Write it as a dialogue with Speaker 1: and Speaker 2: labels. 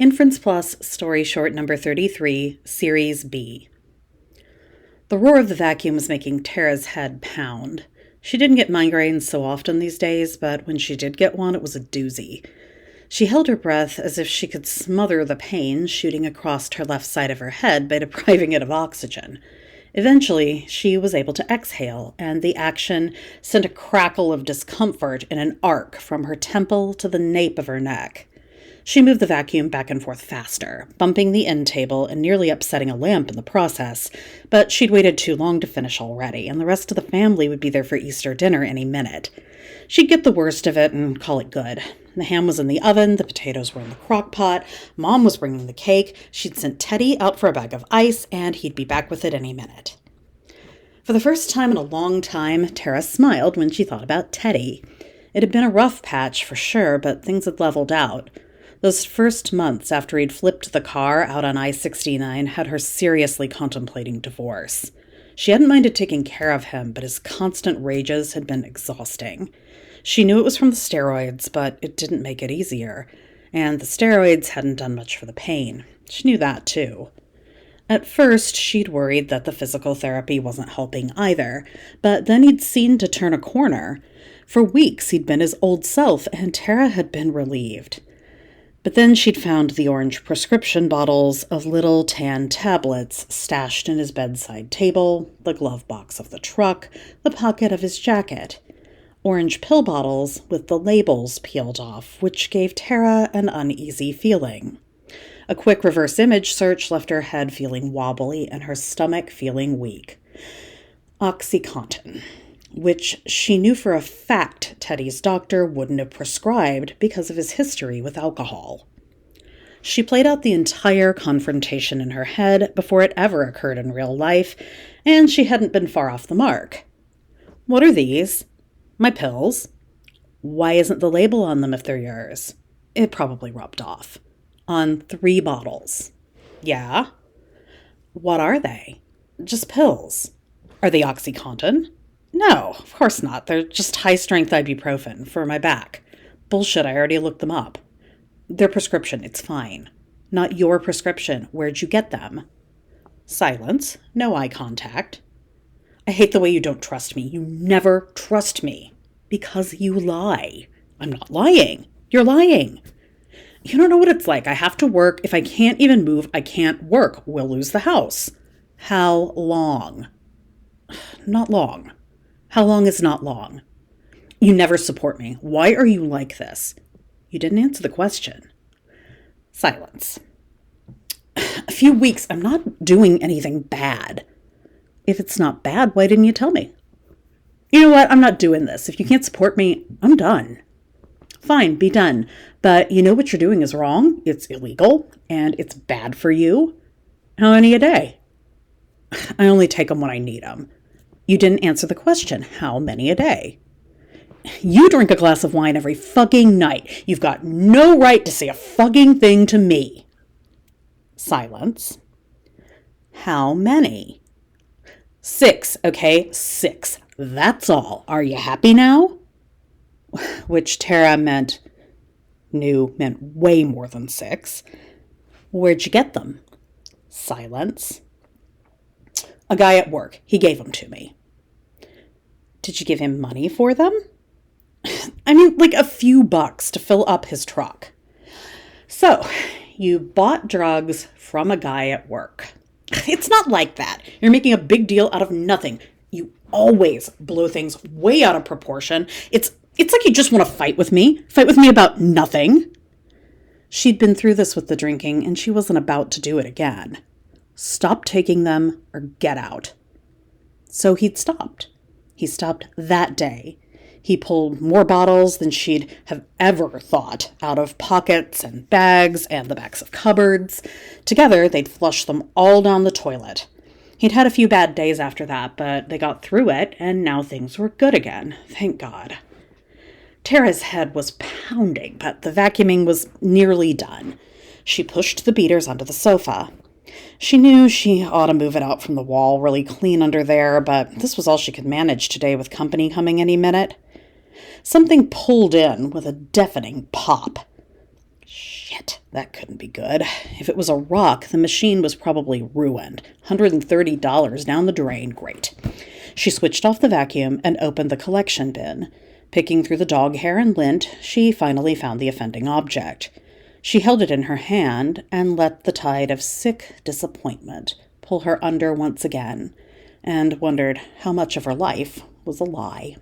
Speaker 1: Inference Plus, story short number 33, Series B. The roar of the vacuum was making Tara's head pound. She didn't get migraines so often these days, but when she did get one, it was a doozy. She held her breath as if she could smother the pain shooting across her left side of her head by depriving it of oxygen. Eventually, she was able to exhale, and the action sent a crackle of discomfort in an arc from her temple to the nape of her neck. She moved the vacuum back and forth faster, bumping the end table and nearly upsetting a lamp in the process, but she'd waited too long to finish already, and the rest of the family would be there for Easter dinner any minute. She'd get the worst of it and call it good. The ham was in the oven, the potatoes were in the crock pot, Mom was bringing the cake, she'd sent Teddy out for a bag of ice, and he'd be back with it any minute. For the first time in a long time, Tara smiled when she thought about Teddy. It had been a rough patch for sure, but things had leveled out. Those first months after he'd flipped the car out on I-69 had her seriously contemplating divorce. She hadn't minded taking care of him, but his constant rages had been exhausting. She knew it was from the steroids, but it didn't make it easier. And the steroids hadn't done much for the pain. She knew that, too. At first, she'd worried that the physical therapy wasn't helping either, but then he'd seemed to turn a corner. For weeks, he'd been his old self, and Tara had been relieved. But then she'd found the orange prescription bottles of little tan tablets stashed in his bedside table, the glove box of the truck, the pocket of his jacket. Orange pill bottles with the labels peeled off, which gave Tara an uneasy feeling. A quick reverse image search left her head feeling wobbly and her stomach feeling weak. OxyContin, which she knew for a fact Teddy's doctor wouldn't have prescribed because of his history with alcohol. She played out the entire confrontation in her head before it ever occurred in real life, and she hadn't been far off the mark. What are these? My pills? Why isn't the label on them if they're yours? It probably rubbed off. On 3 bottles. Yeah? What are they? Just pills. Are they OxyContin? No, of course not. They're just high-strength ibuprofen for my back. Bullshit, I already looked them up. They're prescription, it's fine. Not your prescription. Where'd you get them? Silence. No eye contact. I hate the way you don't trust me. You never trust me. Because you lie. I'm not lying. You're lying. You don't know what it's like. I have to work. If I can't even move, I can't work. We'll lose the house. How long? Not long. How long is not long? You never support me. Why are you like this? You didn't answer the question. Silence. A few weeks. I'm not doing anything bad. If it's not bad, why didn't you tell me? You know what? I'm not doing this. If you can't support me, I'm done. Fine, be done. But you know what you're doing is wrong. It's illegal, and it's bad for you. How many a day? I only take them when I need them. You didn't answer the question. How many a day? You drink a glass of wine every fucking night. You've got no right to say a fucking thing to me. Silence. How many? 6, okay? 6. That's all. Are you happy now? Which Tara meant way more than 6. Where'd you get them? Silence. A guy at work. He gave them to me. Did you give him money for them? I mean, like a few bucks to fill up his truck. So, you bought drugs from a guy at work. It's not like that. You're making a big deal out of nothing. You always blow things way out of proportion. It's like you just want to fight with me. Fight with me about nothing. She'd been through this with the drinking, and she wasn't about to do it again. Stop taking them or get out. So he'd stopped. He stopped that day. He pulled more bottles than she'd have ever thought out of pockets and bags and the backs of cupboards. Together, they'd flushed them all down the toilet. He'd had a few bad days after that, but they got through it, and now things were good again. Thank God. Tara's head was pounding, but the vacuuming was nearly done. She pushed the beaters onto the sofa. She knew she ought to move it out from the wall really clean under there, but this was all she could manage today with company coming any minute. Something pulled in with a deafening pop. Shit, that couldn't be good. If it was a rock, the machine was probably ruined. $130 down the drain. Great. She switched off the vacuum and opened the collection bin. Picking through the dog hair and lint, she finally found the offending object. She held it in her hand and let the tide of sick disappointment pull her under once again, and wondered how much of her life was a lie.